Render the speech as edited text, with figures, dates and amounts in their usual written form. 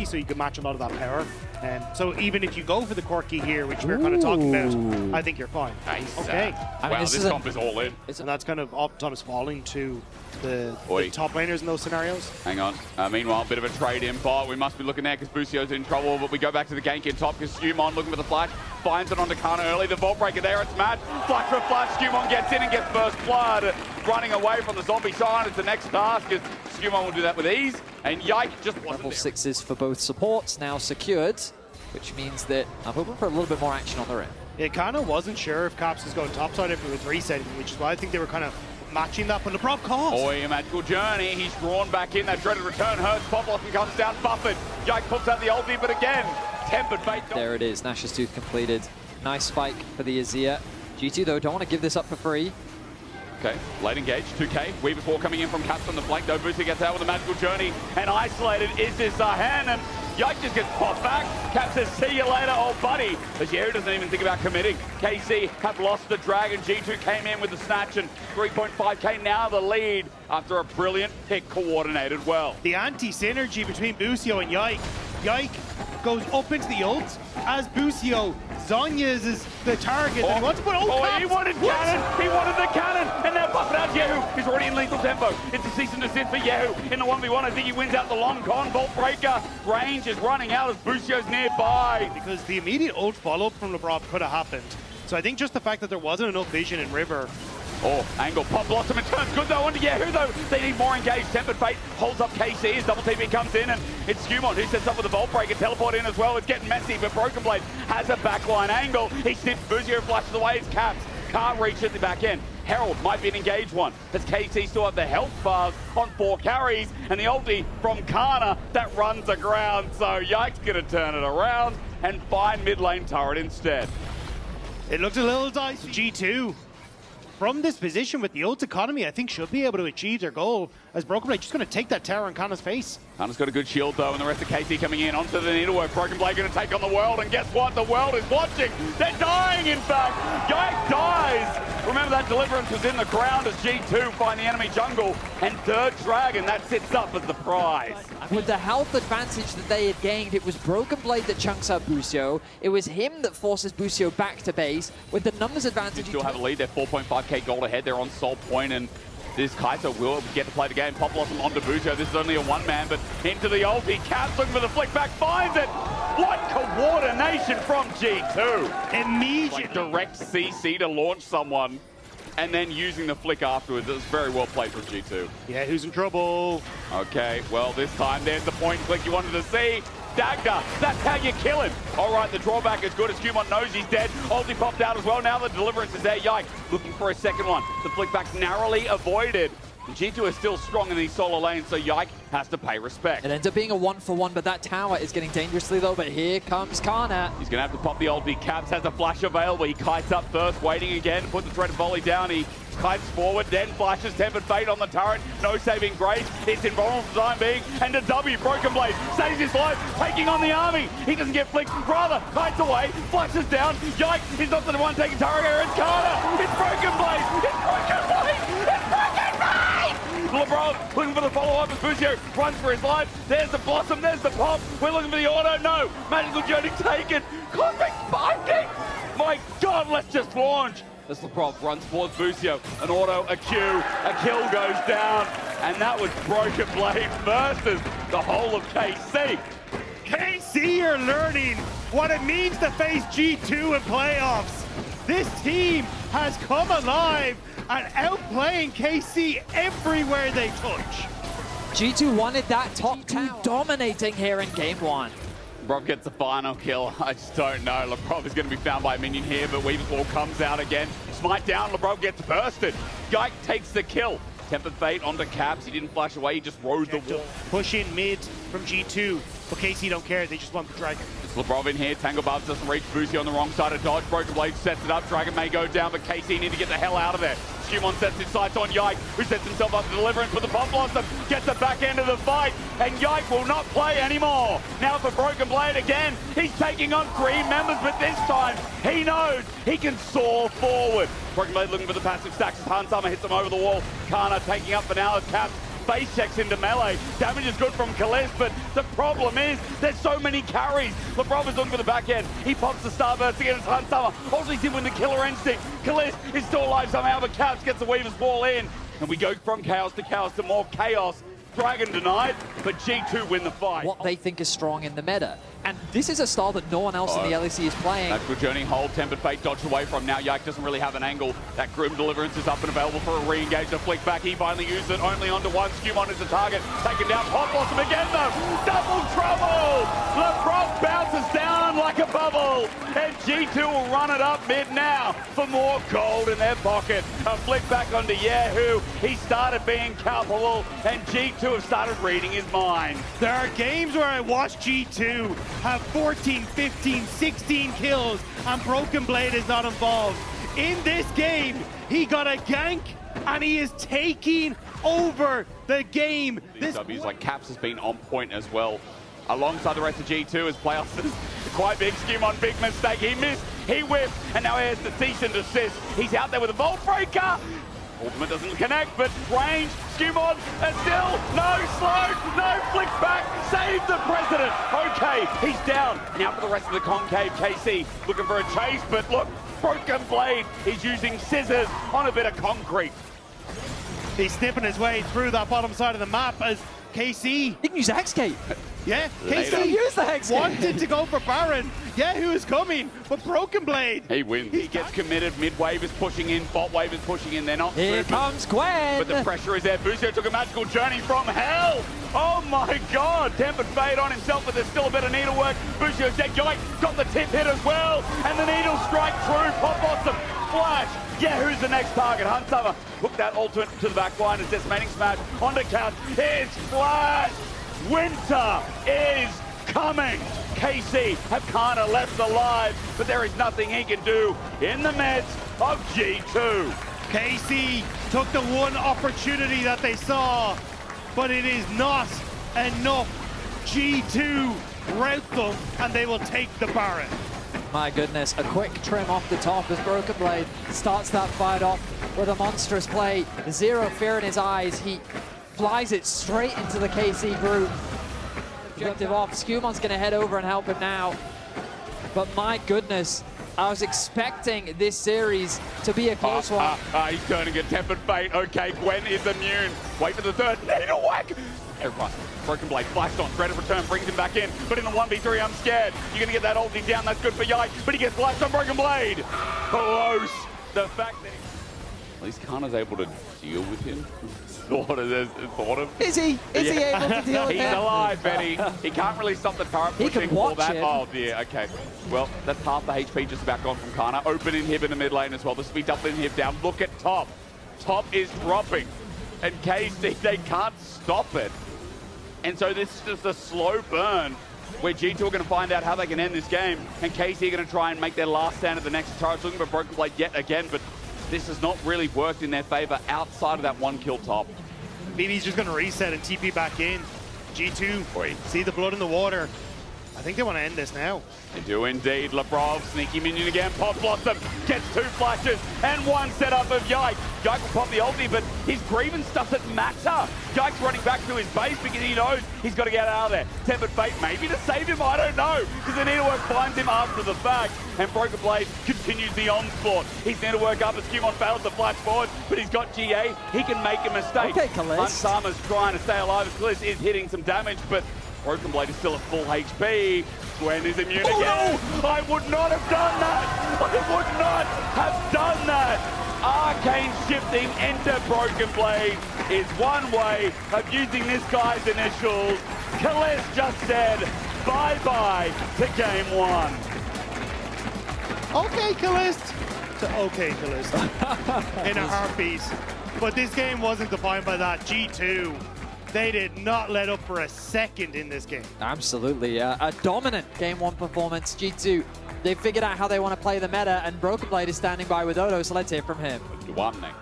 Corki, so you can match a lot of that power. So even if you go for the Corki here, which we're kind of talking about, I think you're fine. Nice. Okay. Wow, this comp is all in. And that's kind of oftentimes falling to the top laners in those scenarios. Hang on. Meanwhile, a bit of a trade in bot. We must be looking there because Busio's in trouble, but we go back to the gank in top because SkewMond looking for the flash, finds it onto Canna early. The Vault Breaker there, it's mad. Flash for a flash, SkewMond gets in and gets first blood. Running away from the zombie Sion. It's the next task because SkewMond will do that with ease. And Yike just wasn't Level there. 6s for both supports now secured, which means that I'm hoping for a little bit more action on the rim. Yeah, Canna wasn't sure if Caps was going topside if it was resetting, which is why I think they were kind of matching that, but Labrov calls. Boy, a magical journey. He's drawn back in. That dreaded return hurts. Poplosson comes down buffered. Yike puts out the ulti, but again, tempered fate. There it is. Nash's Tooth completed. Nice spike for the Azir. G2, though, don't want to give this up for free. Okay, late engage, 2K. Weaver's Wall coming in from Caps on the flank, though. Busio gets out with a magical journey, and isolated is this Zaahen, and Yike just gets popped back. Caps says, see you later, old buddy. But Yeri doesn't even think about committing. KC have lost the dragon. G2 came in with the snatch, and 3.5K now the lead after a brilliant pick coordinated well. The anti-synergy between Busio and Yike. Yike goes up into the ult as Busio Zonya's is the target. And he wants to put he wanted cannon! He wanted the cannon! And now buffing out kyeahoo. He's already in lethal tempo. It's a cease and desist for kyeahoo. In the 1v1, I think he wins out the long con. Vault Breaker. Range is running out as Busio's nearby. Because the immediate ult follow-up from Labrov could have happened. So I think just the fact that there wasn't enough vision in River. Oh, angle, pop blossom, it turns good though onto kyeahoo though. They need more engaged. Tempered Fate holds up KC as double TP comes in, and it's SkewMond who sets up with the Vault Breaker, teleport in as well. It's getting messy, but Brokenblade has a backline angle. He snips Busio, flashes away his Caps. Can't reach at the back end. Herald might be an engaged one, as KC still have the health bars on 4 carries, and the ulti from Canna that runs aground. So Yike's gonna turn it around and find mid lane turret instead. It looked a little dicey. G2. From this position with the ult economy, I think should be able to achieve their goal, as Brokenblade just going to take that tower on Canna's face. Canna's got a good shield though, and the rest of KC coming in onto the needlework. Brokenblade going to take on the world, and guess what? The world is watching. They're dying, in fact. Yike dies. Remember that deliverance was in the ground as G2 find the enemy jungle, and third dragon, that sits up as the prize. With the health advantage that they had gained, it was Brokenblade that chunks out Busio. It was him that forces Busio back to base. With the numbers advantage, They still have a lead. They're 4.5k gold ahead. They're on Soul Point, and this Kaisa will get to play the game. Pop Blossom onto Busio. This is only a one-man, but into the ulti. Caps looking for the flick back, finds it. What coordination from G2. Immediate like direct CC to launch someone, and then using the flick afterwards. It was very well played from G2. Yeah, who's in trouble? Okay, well, this time there's the point click you wanted to see. Dagda, that's how you kill him. All right, the drawback is good as SkewMond knows he's dead. Ulti popped out as well. Now the deliverance is there. Yike looking for a second one. The flick back narrowly avoided. G2 is still strong in these solo lanes, so Yike has to pay respect. It ends up being a 1-for-1, but that tower is getting dangerously low. But here comes Canna. He's going to have to pop the ulti. Caps has a flash available. He kites up first, waiting again, put the threat volley down. He kites forward, then flashes Tempered Fate on the turret. No saving grace. It's invulnerable for the time being. And a W, Brokenblade saves his life, taking on the army. He doesn't get flicked. Rather, kites away, flashes down. Yike, he's not the one taking turret here. It's Canna. It's Brokenblade. It's Brokenblade. It's Brokenblade. Labrov looking for the follow-up as Busio runs for his life. There's the blossom, there's the pop. We're looking for the auto. No, magical journey taken. Cosmic spiking. My God, let's just launch. As Labrov runs towards Busio, an auto, a Q, a kill goes down, and that was Brokenblade versus the whole of KC. KC are learning what it means to face G2 in playoffs. This team has come alive and outplaying KC everywhere they touch. G2 wanted that top 2 dominating here in game 1. Labrov gets the final kill. I just don't know. Labrov is going to be found by a minion here, but Weaver's Wall comes out again. Smite down, Labrov gets bursted. Yike takes the kill. Tempered Fate onto Caps. He didn't flash away, he just rose the wall. Push in mid from G2, but KC don't care, they just want the dragon. It's Labrov in here, Tangle Barbs doesn't reach Busio on the wrong side of dodge. Brokenblade sets it up, Dragon may go down, but KC need to get the hell out of there. SkewMond sets his sights on Yike, who sets himself up to deliverance with the Pop Blossom, gets the back end of the fight, and Yike will not play anymore. Now for Brokenblade again, he's taking on 3 members, but this time he knows he can soar forward. Brokenblade looking for the passive stacks as Hans Summer hits him over the wall. Canna taking up for now as Caps base checks into melee. Damage is good from Caliste, but the problem is there's so many carries. Labrov is looking for the back end. He pops the Starburst against Hunsummer. Holds him with the killer instinct. Caliste is still alive somehow, but Caps gets the Weaver's Wall in. And we go from chaos to more chaos. Dragon denied, but G2 win the fight. What they think is strong in the meta. And this is a style that no one else in the LEC is playing. Magical Journey, hold, Tempered Fate, dodged away from. Now Yike doesn't really have an angle. That Grim Deliverance is up and available for a re-engage. The flick back, he finally used it only onto one. SkewMond is the target. Taken down, Pop Blossom again though. Double trouble! Labrov bounces down like a bubble. And G2 will run it up mid now for more gold in their pocket. A flick back onto kyeahoo. He started being culpable, and G2 have started reading his mind. There are games where I watch G2 have 14, 15, 16 kills, and Brokenblade is not involved. In this game, he got a gank, and he is taking over the game. These W's, like Caps has been on point as well. Alongside the rest of G2 as playoffs is quite big. SkewMond, big mistake. He missed, he whiffed, and now he has the cease and desist. He's out there with a Vault Breaker. Ultimate doesn't connect, but range, SkewMond, and still no slow, no flick back, save the president. Okay, he's down. Now for the rest of the concave, KC looking for a chase, but look, Brokenblade is using scissors on a bit of concrete. He's snipping his way through that bottom side of the map as KC. He can use Hexgate. Yeah, Later. KC Use the Hexgate. wanted to go for Baron. Who is coming, but Brokenblade. He wins. He gets committed. Mid wave is pushing in. Bot wave is pushing in. They're not Here super, comes Gwen. but the pressure is there. Busio took a magical journey from hell. Oh my God. Tempered Fade on himself, but there's still a bit of needlework. Busio's dead. Yike got the tip hit as well. And the needle strike through. Pop Blossom. Flash. Who's the next target? Hunsummer hooked that ultimate to the back line as decimating smash onto Couch. Here's Flash. Winter is coming. KC have Canna left alive, but there is nothing he can do in the midst of G2. KC took the one opportunity that they saw, but it is not enough. G2 rout them, and they will take the Baron. My goodness, a quick trim off the top as Brokenblade starts that fight off with a monstrous play. Zero fear in his eyes. He flies it straight into the KC group. Objective off. SkewMond's going to head over and help him now. But my goodness, I was expecting this series to be a close one. He's turning a Tempered Fate. Okay, Gwen is immune. Wait for the third. Needle whack. Everyone. Brokenblade flashed on. Threat of return brings him back in. But in the 1v3, I'm scared. You're going to get that ulti down. That's good for Yike. But he gets flashed on Brokenblade. Close. The fact that at least Canna's able to deal with him. Thought of. Is he? Is he able to deal with He's that? alive, Betty. He can't really stop the turret He pushing can for watch that. it. Oh, dear. Okay. Well, that's half the HP just about gone from Canna. Open inhib in the mid lane as well. The speed double inhib down. Look at top. Top is dropping. And KC, they can't stop it. And so this is just a slow burn where G2 are going to find out how they can end this game. And KC are going to try and make their last stand at the next turret. Looking for Brokenblade yet again, but this has not really worked in their favor outside of that one kill top. BB's just going to reset and TP back in. G2, Wait. see the blood in the water. I think they want to end this now. They do indeed. Labrov, sneaky minion again. Pop Blossom gets 2 flashes and 1 setup of Yike. Yike will pop the ulti, but his grievance doesn't matter. Yike's running back to his base because he knows he's got to get out of there. Tempered Fate maybe to save him, I don't know, because the needlework finds him after the fact. And Brokenblade continues the onslaught. His needlework up as SkewMond fails to flash forward, but he's got GA. He can make a mistake. Okay, Caliste. Unsama's trying to stay alive as Caliste is hitting some damage, but Brokenblade is still at full HP. Gwen is immune again. No! I would not have done that! I would not have done that! Arcane shifting into Brokenblade is one way of using this guy's initials. Caliste just said bye-bye to game 1. Okay, Caliste. To okay, Caliste. In a heartbeat. But this game wasn't defined by that. G2, they did not let up for a second in this game. Absolutely, a dominant Game 1 performance. G2, they figured out how they want to play the meta, and Brokenblade is standing by with Odo, so let's hear from him. One thing.